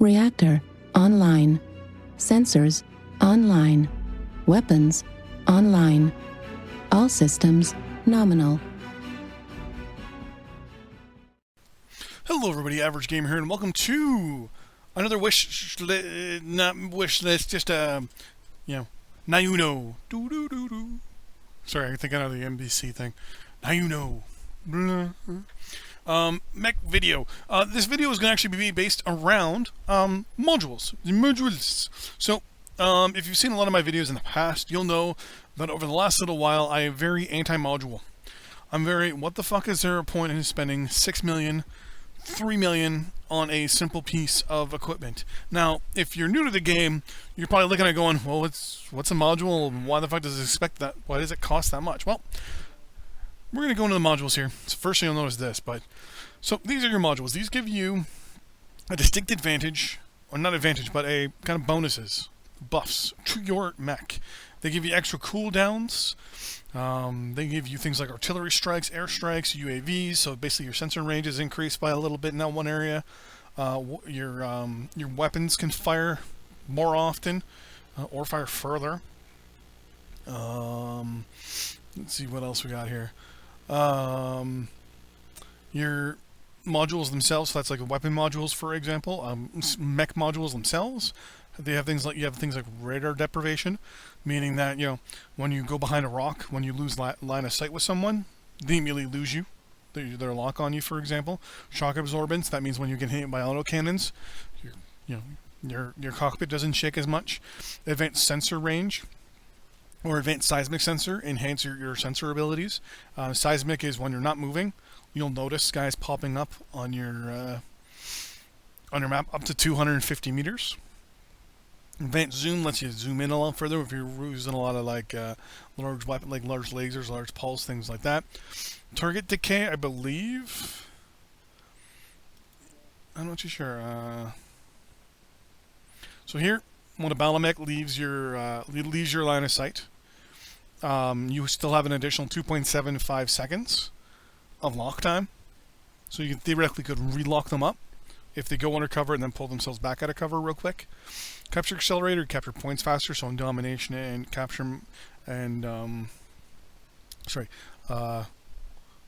Reactor, online. Sensors, online. Weapons, online. All systems, nominal. Hello everybody, Average Gamer here, and welcome to another not wish list, just Nayuno. Sorry, I think I know the NBC thing. Nayuno. Mech video. This video is going to actually be based around modules. So, if you've seen a lot of my videos in the past, you'll know that over the last little while, I am very anti-module. I'm very, what the fuck is there a point in spending $6 million, $3 million on a simple piece of equipment? Now, if you're new to the game, you're probably looking at going, well, what's a module? Why the fuck does it expect that? Why does it cost that much? Well, we're going to go into the modules here. So first you'll notice this, so these are your modules. These give you a distinct advantage, or not advantage, but a kind of bonuses, buffs to your mech. They give you extra cooldowns. They give you things like artillery strikes, air strikes, UAVs. So basically your sensor range is increased by a little bit in that one area. Your weapons can fire more often, or fire further. Let's see what else we got here. Your modules themselves, so that's like weapon modules, for example. Mech modules themselves, they have things like, you have things like radar deprivation, meaning that, you know, when you go behind a rock, when you lose line of sight with someone, they immediately lose you. Their lock on you, for example. Shock absorbance, that means when you get hit by autocannons, your cockpit doesn't shake as much. Advanced sensor range, or advanced seismic sensor, enhance your sensor abilities. Seismic is when you're not moving, you'll notice guys popping up on your map up to 250 meters. Advanced zoom lets you zoom in a lot further if you're using a lot of large weapon, like large lasers, large pulse, things like that. Target decay, I believe. I'm not too sure. So here, when a battle mech leaves your line of sight, you still have an additional 2.75 seconds of lock time. So you theoretically could relock them up if they go under cover and then pull themselves back out of cover real quick. Capture accelerator, capture points faster, so in domination and capture and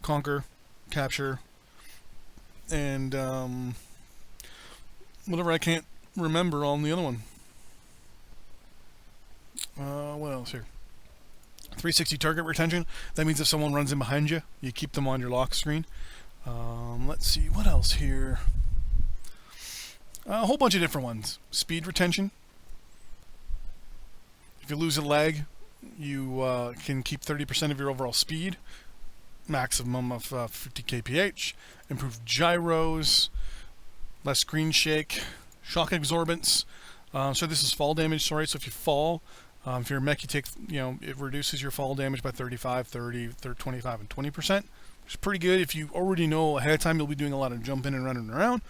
conquer, capture, and whatever I can't remember on the other one. What else here? 360 target retention. That means if someone runs in behind you, you keep them on your lock screen. Let's see, what else here? A whole bunch of different ones. Speed retention. If you lose a leg, you can keep 30% of your overall speed. Maximum of 50 kph. Improved gyros. Less screen shake. Shock absorbance. So this is fall damage, sorry. So if you fall, if you're a mech, you take, it reduces your fall damage by 35, 30, 25, and 20%. Which is pretty good. If you already know ahead of time you'll be doing a lot of jumping and running around,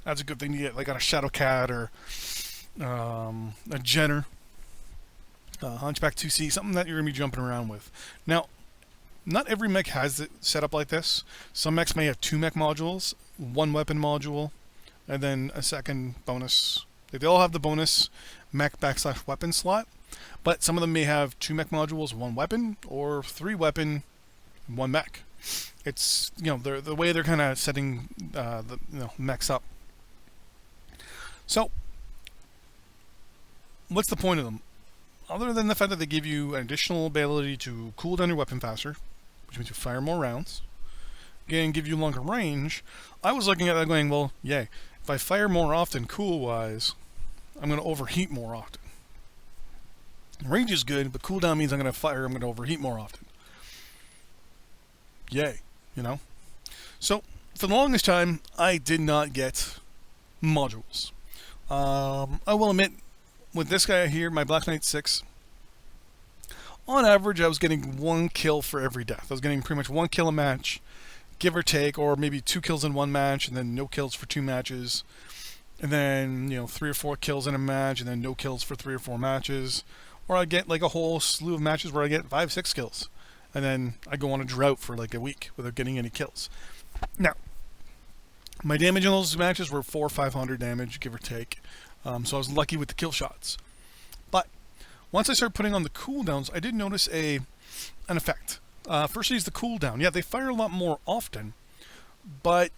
that's a good thing to get, like on a Shadowcat or a Jenner, Hunchback 2C, something that you're going to be jumping around with. Now, not every mech has it set up like this. Some mechs may have 2 mech modules, 1 weapon module, and then a second bonus. They all have the bonus mech / weapon slot, but some of them may have 2 mech modules, 1 weapon, or 3 weapon, 1 mech. It's, the way they're kind of setting the mechs up. So, what's the point of them? Other than the fact that they give you an additional ability to cool down your weapon faster, which means you fire more rounds, again, give you longer range, I was looking at that going, well, yay. If I fire more often, cool-wise, I'm going to overheat more often. Range is good, but cooldown means I'm going to overheat more often. Yay, So, for the longest time, I did not get modules. I will admit, with this guy here, my Black Knight 6, on average, I was getting 1 kill for every death. I was getting pretty much 1 kill a match, give or take, or maybe 2 kills in 1 match, and then no kills for 2 matches. And then, 3 or 4 kills in a match, and then no kills for 3 or 4 matches. Or I get like a whole slew of matches where I get 5, 6 kills. And then I go on a drought for like a week without getting any kills. Now, My damage in those matches were 400 or 500 damage, give or take. So I was lucky with the kill shots. But once I started putting on the cooldowns, I did notice an effect. Firstly is the cooldown. Yeah, they fire a lot more often, but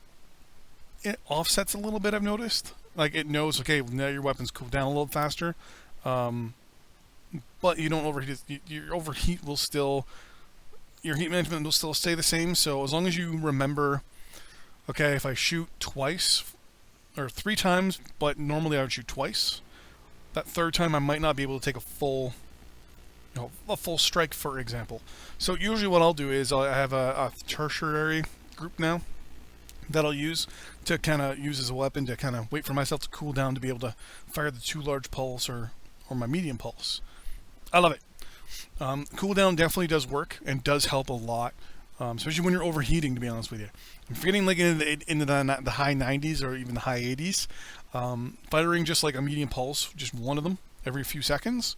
it offsets a little bit, I've noticed. Like, it knows, okay, now your weapons cool down a little faster, but you don't overheat it. Your overheat will still, your heat management will still stay the same. So as long as you remember, okay, if I shoot twice or 3 times, but normally I would shoot twice, that 3rd time I might not be able to take a full strike, for example. So usually what I'll do is I have a tertiary group now that I'll use to kind of use as a weapon to kind of wait for myself to cool down to be able to fire the 2 large pulse or my medium pulse. I love it. Cooldown definitely does work and does help a lot, especially when you're overheating, to be honest with you. I'm getting like into the high 90s or even the high 80s. Firing just like a medium pulse, just one of them every few seconds,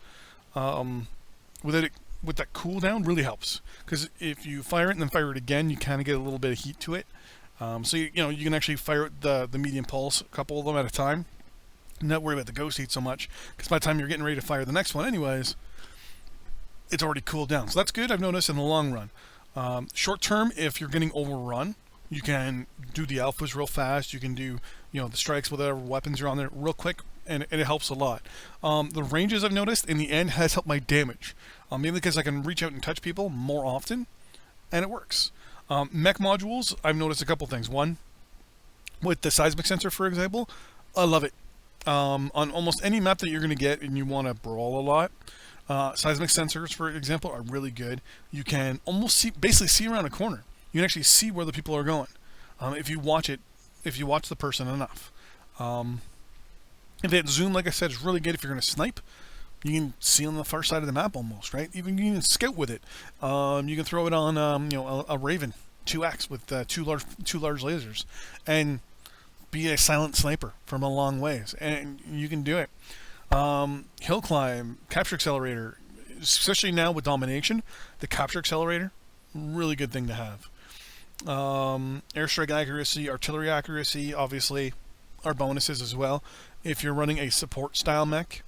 with that cooldown really helps. Because if you fire it and then fire it again, you kind of get a little bit of heat to it. So you can actually fire the medium pulse, a couple of them at a time, and not worry about the ghost heat so much. Because by the time you're getting ready to fire the next one, anyways, it's already cooled down. So that's good, I've noticed, in the long run. Short term, if you're getting overrun, you can do the alphas real fast. You can do, the strikes with whatever weapons are on there real quick, and it helps a lot. The ranges, I've noticed, in the end, has helped my damage. Mainly because I can reach out and touch people more often, and it works. Mech modules, I've noticed a couple things. One, with the seismic sensor, for example, I love it. On almost any map that you're going to get and you want to brawl a lot, seismic sensors, for example, are really good. You can almost basically see around a corner. You can actually see where the people are going if you watch the person enough. If they zoom, like I said, is really good if you're going to snipe. You can see on the far side of the map almost, right? Even you can scout with it. You can throw it on, a Raven 2X with two large lasers, and be a silent sniper from a long ways, and you can do it. Hill climb, capture accelerator, especially now with domination, the capture accelerator, really good thing to have. Airstrike accuracy, artillery accuracy, obviously, are bonuses as well. If you're running a support style mech,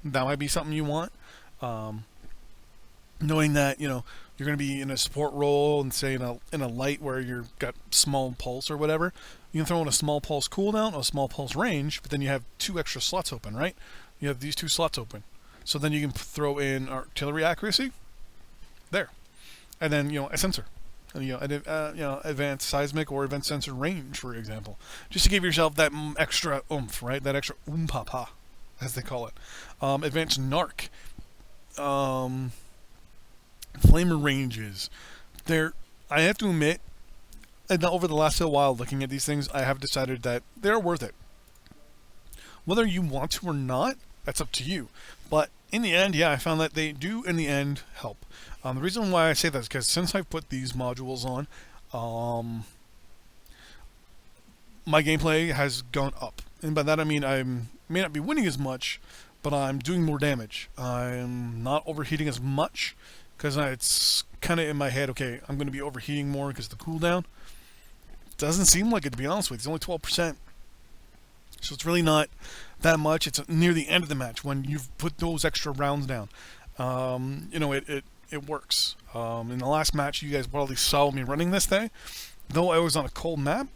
that might be something you want. Knowing that you're going to be in a support role and say in a light where you've got small pulse or whatever, you can throw in a small pulse cooldown or a small pulse range, but then you have 2 extra slots open, right? You have these 2 slots open, so then you can throw in artillery accuracy there, and then a sensor, advanced seismic or advanced sensor range, for example, just to give yourself that extra oomph, right? That extra oompah, as they call it. Advanced narc, flamer ranges. I have to admit, and over the last little while looking at these things, I have decided that they're worth it. Whether you want to or not, that's up to you. But in the end, yeah, I found that they do in the end help. The reason why I say that is because since I've put these modules on, my gameplay has gone up. And by that I mean I may not be winning as much, but I'm doing more damage. I'm not overheating as much, because it's kind of in my head, okay, I'm going to be overheating more because of the cooldown. Doesn't seem like it, to be honest with you. It's only 12%. So it's really not that much. It's near the end of the match when you've put those extra rounds down. It works. In the last match, you guys probably saw me running this thing. Though I was on a cold map,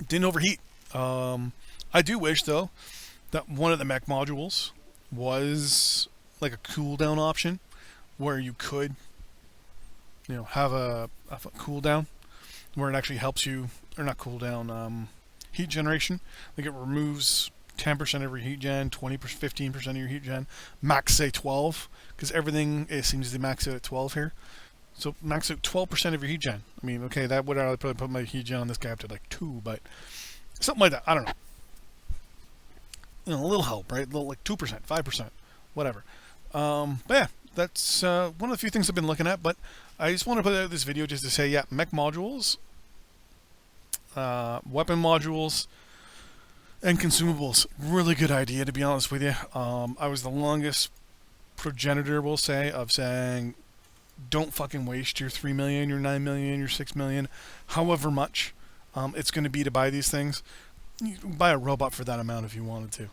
it didn't overheat. I do wish, though, that one of the mech modules was like a cooldown option, where you could, have a cooldown where it actually helps you, or not cooldown, heat generation. Like, it removes 10% of your heat gen, 20%, 15% of your heat gen, max say 12, because everything seems to max out at 12 here. So max out 12% of your heat gen. I mean, okay, that would probably put my heat gen on this guy up to like 2, but something like that. I don't know. A little help, right? A little, like 2%, 5%, whatever. But yeah, that's one of the few things I've been looking at. But I just want to put out this video just to say, yeah, mech modules, weapon modules, and consumables. Really good idea, to be honest with you. I was the longest progenitor, we'll say, of saying, don't fucking waste your 3 million, your 9 million, your 6 million, however much, it's going to be to buy these things. You can buy a robot for that amount if you wanted to.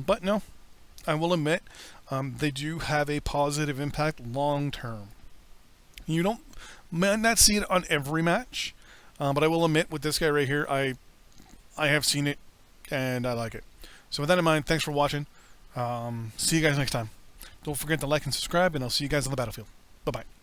But no, I will admit, they do have a positive impact long term. You might not see it on every match, but I will admit with this guy right here, I have seen it and I like it. So with that in mind, thanks for watching. See you guys next time. Don't forget to like and subscribe, and I'll see you guys on the battlefield. Bye-bye.